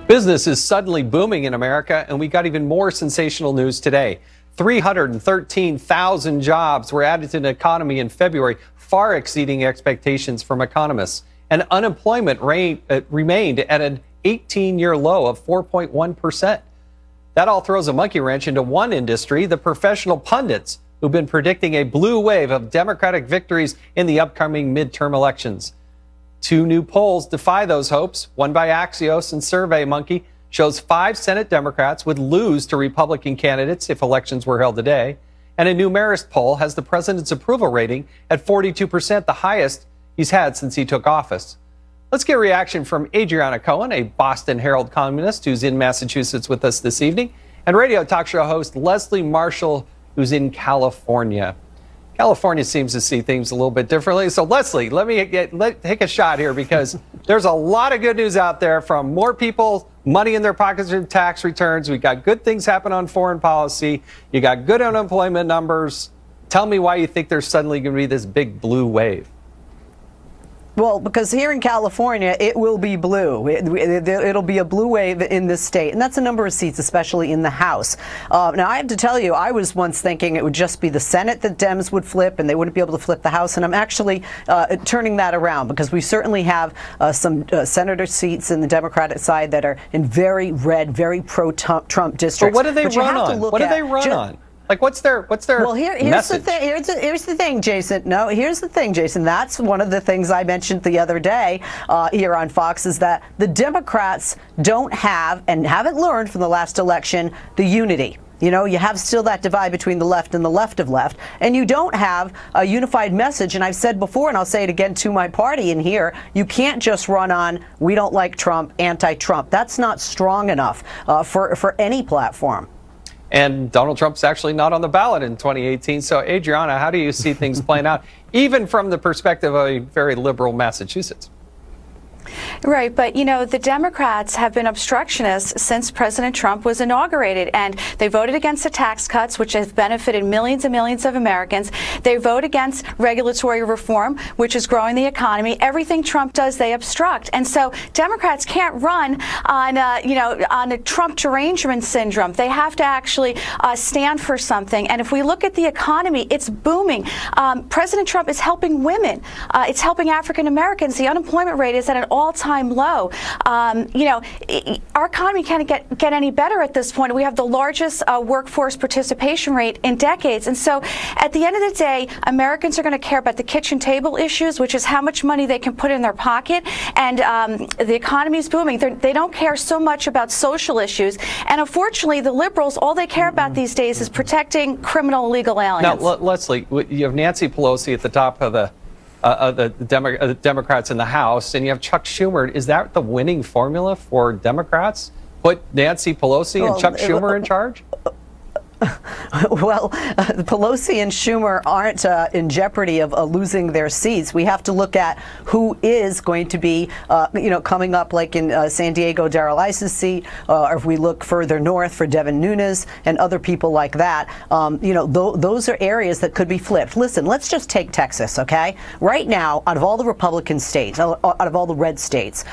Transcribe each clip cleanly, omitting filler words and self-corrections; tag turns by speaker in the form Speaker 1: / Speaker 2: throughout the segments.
Speaker 1: Business is suddenly booming in America, and we got even more sensational news today. 313,000 jobs were added to the economy in February, far exceeding expectations from economists. And unemployment remained at an 18-year low of 4.1%. That all throws a monkey wrench into one industry, the professional pundits, who've been predicting a blue wave of Democratic victories in the upcoming midterm elections. Two new polls defy those hopes. One by Axios and SurveyMonkey shows 5 Senate Democrats would lose to Republican candidates if elections were held today. And a new Marist poll has the president's approval rating at 42%, the highest he's had since he took office. Let's get a reaction from Adriana Cohen, a Boston Herald columnist who's in Massachusetts with us this evening, and radio talk show host Leslie Marshall, who's in California. California seems to see things a little bit differently. So, Leslie, let me take a shot here, because there's a lot of good news out there from more people, money in their pockets from tax returns. We got good things happen on foreign policy. You got good unemployment numbers. Tell me why you think there's suddenly going to be this big blue wave.
Speaker 2: Well, because here in California, it will be blue. It'll be a blue wave in this state. And that's a number of seats, especially in the House. Now, I have to tell you, I was once thinking it would just be the Senate that Dems would flip and they wouldn't be able to flip the House. And I'm actually turning that around, because we certainly have some senator seats in the Democratic side that are in very red, very pro-Trump districts.
Speaker 1: But what do they run on? What do they run on? Like, what's their
Speaker 2: well, here's
Speaker 1: message?
Speaker 2: The thing. Here's the thing, Jason. No, here's the thing, Jason. That's one of the things I mentioned the other day here on Fox, is that the Democrats don't have, and haven't learned from the last election, the unity. You know, you have still that divide between the left and the left of left, and you don't have a unified message. And I've said before, and I'll say it again to my party in here, you can't just run on, we don't like Trump, anti-Trump. That's not strong enough for any platform.
Speaker 1: And Donald Trump's actually not on the ballot in 2018. So, Adriana, how do you see things playing out, even from the perspective of a very liberal Massachusetts?
Speaker 3: Right, but you know, the Democrats have been obstructionists since President Trump was inaugurated, and they voted against the tax cuts, which have benefited millions and millions of Americans. They vote against regulatory reform, which is growing the economy. Everything Trump does, they obstruct, and so Democrats can't run on, on a Trump derangement syndrome. They have to actually stand for something. And if we look at the economy, it's booming. President Trump is helping women. It's helping African Americans. The unemployment rate is at an all-time low. Our economy can't get any better at this point. We have the largest workforce participation rate in decades. And so at the end of the day, Americans are going to care about the kitchen table issues, which is how much money they can put in their pocket. And the economy is booming. They don't care so much about social issues. And unfortunately, the liberals, all they care about these days is protecting criminal illegal aliens.
Speaker 1: Now, Leslie, you have Nancy Pelosi at the top of the Democrats in the House, and you have Chuck Schumer. Is that the winning formula for Democrats? Put Nancy Pelosi and Chuck Schumer in charge?
Speaker 2: Well, Pelosi and Schumer aren't in jeopardy of losing their seats. We have to look at who is going to be, coming up, like in San Diego, Darrell Issa's seat, or if we look further north for Devin Nunes and other people like that. Those are areas that could be flipped. Listen, let's just take Texas, okay? Right now, out of all the Republican states, out of all the red states,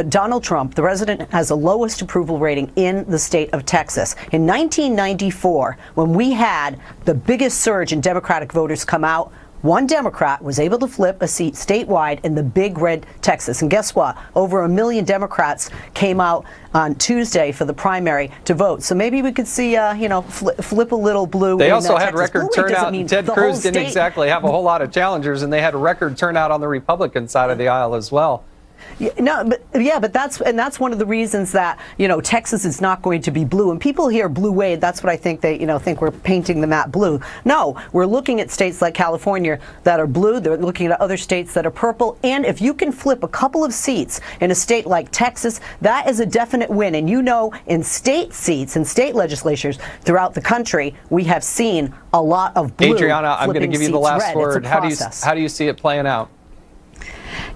Speaker 2: Donald Trump, the president, has the lowest approval rating in the state of Texas. In 1994, when we had the biggest surge in Democratic voters come out, one Democrat was able to flip a seat statewide in the big red Texas. And guess what? Over 1 million Democrats came out on Tuesday for the primary to vote. So maybe we could see, flip a little blue.
Speaker 1: They also had record turnout. Ted Cruz didn't exactly have a whole lot of challengers, and they had a record turnout on the Republican side of the aisle as well.
Speaker 2: But that's one of the reasons that Texas is not going to be blue. And people hear blue wave, that's what I think they think we're painting the map blue. No, we're looking at states like California that are blue. They're looking at other states that are purple. And if you can flip a couple of seats in a state like Texas, that is a definite win. And in state seats and state legislatures throughout the country, we have seen a lot of blue.
Speaker 1: Adriana, I'm going to give you the last word. How do you see it playing out?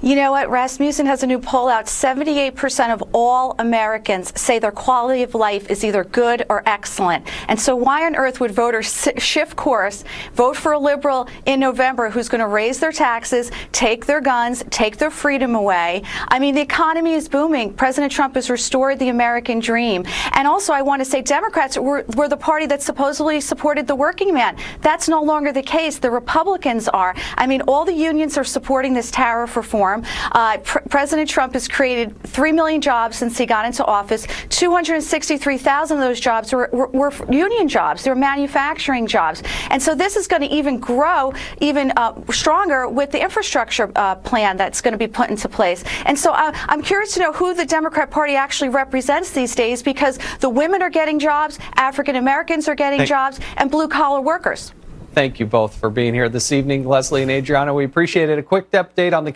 Speaker 3: You know what? Rasmussen has a new poll out. 78% of all Americans say their quality of life is either good or excellent. And so why on earth would voters shift course, vote for a liberal in November who's going to raise their taxes, take their guns, take their freedom away? I mean, the economy is booming. President Trump has restored the American dream. And also, I want to say Democrats were the party that supposedly supported the working man. That's no longer the case. The Republicans are. I mean, all the unions are supporting this tariff reform. President Trump has created 3 million jobs since he got into office. 263,000 of those jobs were union jobs. They were manufacturing jobs. And so this is going to even grow even stronger with the infrastructure plan that's going to be put into place. And so I'm curious to know who the Democrat Party actually represents these days, because the women are getting jobs, African Americans are getting jobs, and blue-collar workers.
Speaker 1: Thank you both for being here this evening, Leslie and Adriana. We appreciate it. A quick update on the